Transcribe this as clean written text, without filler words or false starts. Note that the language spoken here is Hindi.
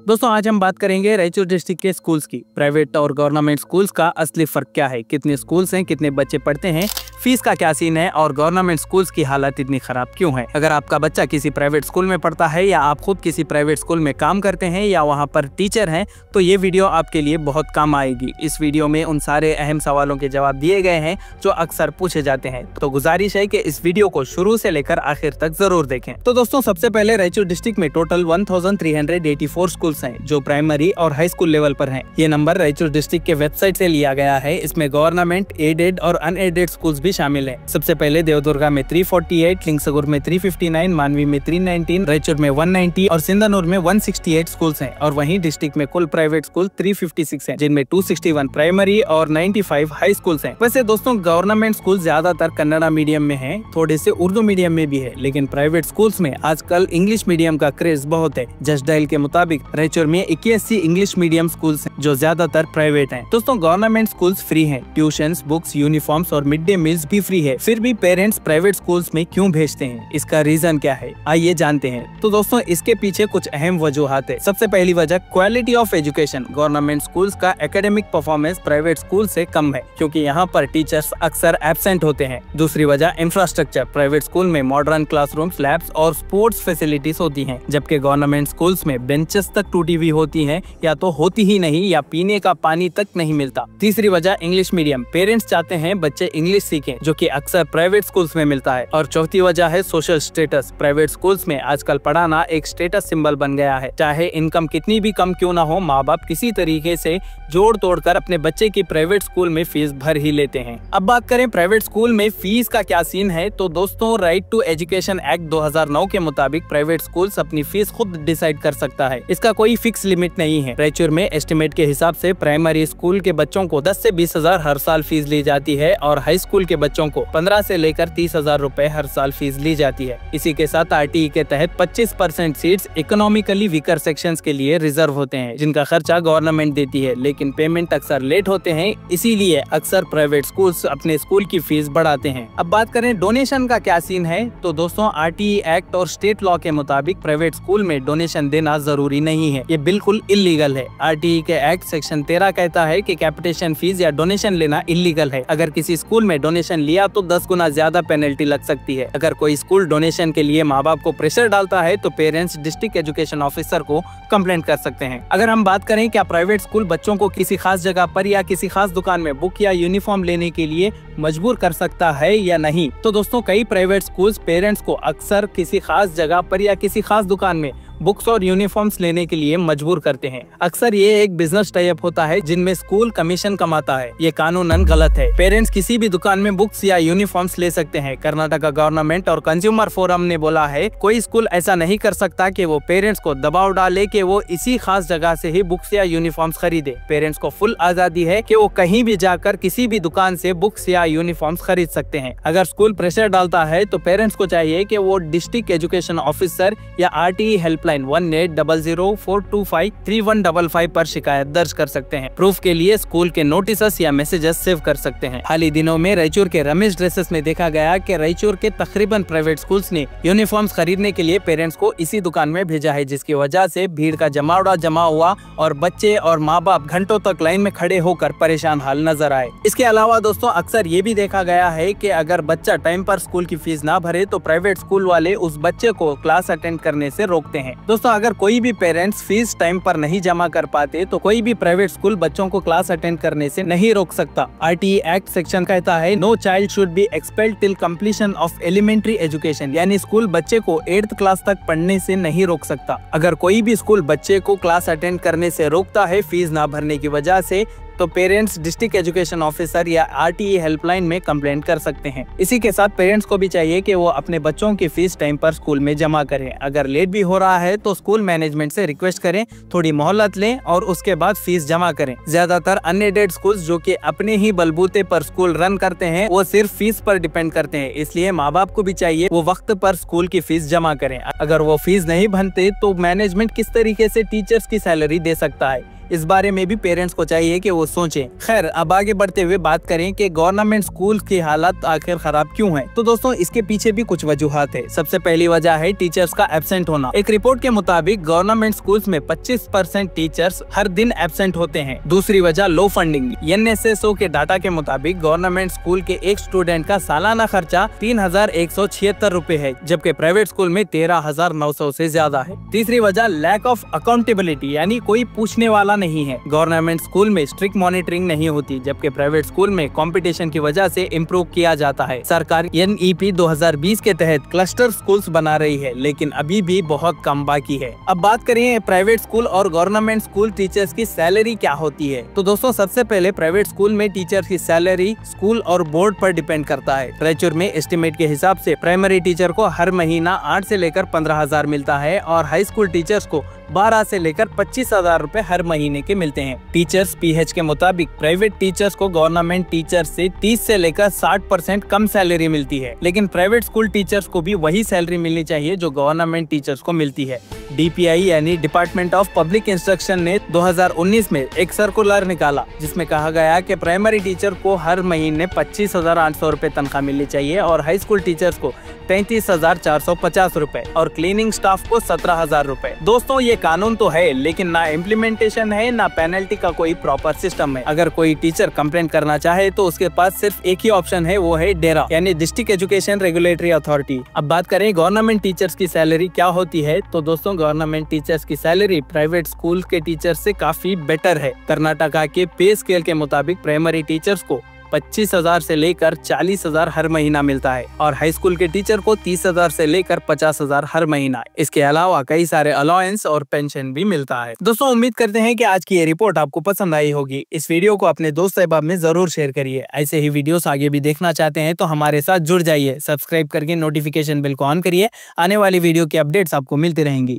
दोस्तों आज हम बात करेंगे रायचूर डिस्ट्रिक्ट के स्कूल्स की। प्राइवेट और गवर्नमेंट स्कूल्स का असली फर्क क्या है, कितने स्कूल्स हैं, कितने बच्चे पढ़ते हैं, फीस का क्या सीन है और गवर्नमेंट स्कूल्स की हालत इतनी खराब क्यों है। अगर आपका बच्चा किसी प्राइवेट स्कूल में पढ़ता है या आप खुद किसी प्राइवेट स्कूल में काम करते हैं या वहाँ पर टीचर हैं तो ये वीडियो आपके लिए बहुत काम आएगी। इस वीडियो में उन सारे अहम सवालों के जवाब दिए गए हैं जो अक्सर पूछे जाते हैं, तो गुजारिश है कि इस वीडियो को शुरू से लेकर आखिर तक जरूर देखें। तो दोस्तों सबसे पहले रायचूर डिस्ट्रिक्ट में टोटल 1384 स्कूल्स हैं जो प्राइमरी और हाई स्कूल लेवल पर हैं। ये नंबर रायचूर डिस्ट्रिक्ट के वेबसाइट से लिया गया है। इसमें गवर्नमेंट, एडेड और अनएडेड स्कूल्स भी शामिल हैं। सबसे पहले देवदुर्गा में 348, लिंगसगुर में 359, मानवी में 319, रायचूर में 190 और सिंधानूर में 168 स्कूल्स हैं। और वहीं डिस्ट्रिक्ट में कुल प्राइवेट स्कूल 356 हैं, जिनमें 261 प्राइमरी और 95 हाई स्कूल्स हैं। वैसे दोस्तों गवर्नमेंट स्कूल ज्यादातर कन्नड़ा मीडियम में है, थोड़े से उर्दू मीडियम में भी है, लेकिन प्राइवेट स्कूल्स में आजकल इंग्लिश मीडियम का क्रेज बहुत है। जस्ट डायल के मुताबिक रायचूर में 81 इंग्लिश मीडियम स्कूल्स हैं जो ज्यादातर प्राइवेट हैं। दोस्तों गवर्नमेंट स्कूल्स फ्री हैं, ट्यूशंस, बुक्स, यूनिफॉर्म्स और मिड डे मील्स भी फ्री है। फिर भी पेरेंट्स प्राइवेट स्कूल्स में क्यों भेजते हैं, इसका रीजन क्या है, आइए जानते हैं। तो दोस्तों इसके पीछे कुछ अहम वजूहात है। सबसे पहली वजह quality of education. Government schools का एकेडमिक परफॉर्मेंस प्राइवेट स्कूल से कम है क्योंकि यहाँ पर टीचर्स अक्सर एब्सेंट होते हैं। दूसरी वजह इंफ्रास्ट्रक्चर। प्राइवेट स्कूल में मॉडर्न क्लासरूम्स, लैब्स और स्पोर्ट्स फैसिलिटीज होती हैं, जबकि गवर्नमेंट स्कूल्स में बेंचेस तक टूटी हुई होती हैं या तो होती ही नहीं या पीने का पानी तक नहीं मिलता। तीसरी वजह इंग्लिश मीडियम। पेरेंट्स चाहते हैं बच्चे इंग्लिश सीखें, जो कि अक्सर प्राइवेट स्कूल्स में मिलता है। और चौथी वजह है सोशल स्टेटस। प्राइवेट स्कूल्स में आजकल पढ़ाना एक स्टेटस सिंबल बन गया है। चाहे इनकम कितनी भी कम क्यों ना हो, माँ बाप किसी तरीके से जोड़ तोड़ कर अपने बच्चे की प्राइवेट स्कूल में फीस भर ही लेते हैं। अब बात करें प्राइवेट स्कूल में फीस का क्या सीन है, तो दोस्तों राइट टू एजुकेशन एक्ट 2009 के मुताबिक प्राइवेट स्कूल्स अपनी फीस खुद डिसाइड कर सकता है। इसका कोई फिक्स लिमिट नहीं है। रायचूर में एस्टिमेट के हिसाब से प्राइमरी स्कूल के बच्चों को 10 से 20 हजार हर साल फीस ली जाती है और हाई स्कूल के बच्चों को 15 से लेकर 30 हजार रूपए हर साल फीस ली जाती है। इसी के साथ आरटीई के तहत 25% सीट्स इकोनॉमिकली वीकर सेक्शंस के लिए रिजर्व होते हैं, जिनका खर्चा गवर्नमेंट देती है, लेकिन पेमेंट अक्सर लेट होते हैं। इसीलिए अक्सर प्राइवेट स्कूल्स अपने स्कूल की फीस बढ़ाते हैं। अब बात करें डोनेशन का क्या सीन है, तो दोस्तों आरटीई एक्ट और स्टेट लॉ के मुताबिक प्राइवेट स्कूल में डोनेशन देना जरूरी नहीं है, ये बिल्कुल इलीगल है। आरटीई के एक्ट सेक्शन 13 कहता है कि कैपिटेशन फीस या डोनेशन लेना इलीगल है। अगर किसी स्कूल में डोनेशन लिया तो 10 गुना ज्यादा पेनल्टी लग सकती है। अगर कोई स्कूल डोनेशन के लिए माँ बाप को प्रेशर डालता है तो पेरेंट्स डिस्ट्रिक्ट एजुकेशन ऑफिसर को कंप्लेंट कर सकते हैं। अगर हम बात करें क्या प्राइवेट स्कूल बच्चों को किसी खास जगह पर या किसी खास दुकान में बुक या यूनिफॉर्म लेने के लिए मजबूर कर सकता है या नहीं, तो दोस्तों कई प्राइवेट स्कूल्स पेरेंट्स को अक्सर किसी खास जगह पर या किसी खास दुकान में बुक्स और यूनिफॉर्म्स लेने के लिए मजबूर करते हैं। अक्सर ये एक बिजनेस टाइप होता है जिनमें स्कूल कमीशन कमाता है। ये कानूनन गलत है। पेरेंट्स किसी भी दुकान में बुक्स या यूनिफॉर्म्स ले सकते हैं। कर्नाटका गवर्नमेंट और कंज्यूमर फोरम ने बोला है कोई स्कूल ऐसा नहीं कर सकता कि वो पेरेंट्स को दबाव डाले कि वो इसी खास जगह से ही बुक्स या यूनिफॉर्म्स खरीदे। पेरेंट्स को फुल आजादी है कि वो कहीं भी जाकर किसी भी दुकान से बुक्स या यूनिफॉर्म्स खरीद सकते हैं। अगर स्कूल प्रेशर डालता है तो पेरेंट्स को चाहिए कि वो डिस्ट्रिक्ट एजुकेशन ऑफिसर या आरटीई हेल्पलाइन 1800-425-3155 पर शिकायत दर्ज कर सकते हैं। प्रूफ के लिए स्कूल के नोटिस या मैसेजेस सेव कर सकते हैं। हाल ही दिनों में रायचूर के रमेश ड्रेसेस में देखा गया कि रायचूर के तकरीबन प्राइवेट स्कूल्स ने यूनिफॉर्म्स खरीदने के लिए पेरेंट्स को इसी दुकान में भेजा है, जिसकी वजह से भीड़ का जमावड़ा जमा हुआ और बच्चे और माँ बाप घंटों तक लाइन में खड़े होकर परेशान हाल नजर आए। इसके अलावा दोस्तों अक्सर ये भी देखा गया है कि अगर बच्चा टाइम पर स्कूल की फीस ना भरे तो प्राइवेट स्कूल वाले उस बच्चे को क्लास अटेंड करने से रोकते हैं। दोस्तों अगर कोई भी पेरेंट्स फीस टाइम पर नहीं जमा कर पाते तो कोई भी प्राइवेट स्कूल बच्चों को क्लास अटेंड करने से नहीं रोक सकता। आरटीई एक्ट सेक्शन कहता है no child should be expelled till completion of elementary education, यानी स्कूल बच्चे को 8th क्लास तक पढ़ने से नहीं रोक सकता। अगर कोई भी स्कूल बच्चे को क्लास अटेंड करने से रोकता है फीस ना भरने की वजह से, तो पेरेंट्स डिस्ट्रिक्ट एजुकेशन ऑफिसर या आरटीई हेल्पलाइन में कंप्लेंट कर सकते हैं। इसी के साथ पेरेंट्स को भी चाहिए कि वो अपने बच्चों की फीस टाइम पर स्कूल में जमा करें। अगर लेट भी हो रहा है तो स्कूल मैनेजमेंट से रिक्वेस्ट करें, थोड़ी मोहलत लें और उसके बाद फीस जमा करें। ज्यादातर अनएडेड स्कूल्स जो कि अपने ही बलबूते पर स्कूल रन करते हैं वो सिर्फ फीस पर डिपेंड करते हैं, इसलिए माँ बाप को भी चाहिए वो वक्त पर स्कूल की फीस जमा करें। अगर वो फीस नहीं भरते तो मैनेजमेंट किस तरीके से टीचर्स की सैलरी दे सकता है, इस बारे में भी पेरेंट्स को चाहिए कि वो सोचें। खैर, अब आगे बढ़ते हुए बात करें कि गवर्नमेंट स्कूल की हालत आखिर खराब क्यों है। तो दोस्तों, इसके पीछे भी कुछ वजूहात है। सबसे पहली वजह है टीचर्स का एब्सेंट होना। एक रिपोर्ट के मुताबिक गवर्नमेंट स्कूल्स में 25% टीचर्स हर दिन एब्सेंट होते हैं। दूसरी वजह लो फंडिंग। NSSO के डाटा के मुताबिक गवर्नमेंट स्कूल के एक स्टूडेंट का सालाना खर्चा 3176 रूपए है, जबकि प्राइवेट स्कूल में 13,900 से ज्यादा है। तीसरी वजह लैक ऑफ अकाउंटेबिलिटी, यानी कोई पूछने वाला नहीं है। गवर्नमेंट स्कूल में स्ट्रिक्ट मॉनिटरिंग नहीं होती, जबकि प्राइवेट स्कूल में कंपटीशन की वजह से इम्प्रूव किया जाता है। सरकार NEP 2020 के तहत क्लस्टर स्कूल्स बना रही है, लेकिन अभी भी बहुत कम बाकी है। अब बात करें प्राइवेट स्कूल और गवर्नमेंट स्कूल टीचर्स की सैलरी क्या होती है। तो दोस्तों, सबसे पहले प्राइवेट स्कूल में टीचर्स की सैलरी स्कूल और बोर्ड पर डिपेंड करता है। रायचूर में एस्टिमेट के हिसाब से प्राइमरी टीचर को हर महीना 8 से लेकर 15,000 मिलता है और हाई स्कूल टीचर्स को 12 से लेकर 25,000 रूपए हर महीने के मिलते हैं। टीचर्स PH के मुताबिक प्राइवेट टीचर्स को गवर्नमेंट टीचर से 30 से लेकर 60% कम सैलरी मिलती है, लेकिन प्राइवेट स्कूल टीचर्स को भी वही सैलरी मिलनी चाहिए जो गवर्नमेंट टीचर्स को मिलती है। DPI यानी डिपार्टमेंट ऑफ पब्लिक इंस्ट्रक्शन ने 2019 में एक सर्कुलर निकाला, जिसमें कहा गया कि प्राइमरी टीचर को हर महीने 25,800 रूपए तनख्वाह मिलनी चाहिए और हाई स्कूल टीचर्स को 33,450 रूपए और क्लीनिंग स्टाफ को 17,000 रूपए। दोस्तों, ये कानून तो है, लेकिन ना इम्प्लीमेंटेशन है, ना पेनल्टी का कोई प्रॉपर सिस्टम है। अगर कोई टीचर कंप्लेंट करना चाहे तो उसके पास सिर्फ एक ही ऑप्शन है, वो है डेरा यानी डिस्ट्रिक्ट एजुकेशन रेगुलेटरी अथॉरिटी। अब बात करें गवर्नमेंट टीचर्स की सैलरी क्या होती है, तो दोस्तों, गवर्नमेंट टीचर्स की सैलरी प्राइवेट स्कूल के टीचर से काफी बेटर है। कर्नाटका के पे स्केल के मुताबिक प्राइमरी टीचर्स को 25,000 से लेकर 40,000 हर महीना मिलता है और हाई स्कूल के टीचर को 30,000 से लेकर 50,000 हर महीना। इसके अलावा कई सारे अलाउंस और पेंशन भी मिलता है। दोस्तों, उम्मीद करते हैं कि आज की ये रिपोर्ट आपको पसंद आई होगी। इस वीडियो को अपने दोस्त अहबाब में जरूर शेयर करिए। ऐसे ही वीडियोस आगे भी देखना चाहते हैं तो हमारे साथ जुड़ जाइए। सब्सक्राइब करके नोटिफिकेशन बेल को ऑन करिए। आने वाली वीडियो की अपडेट्स आपको मिलती रहेंगी।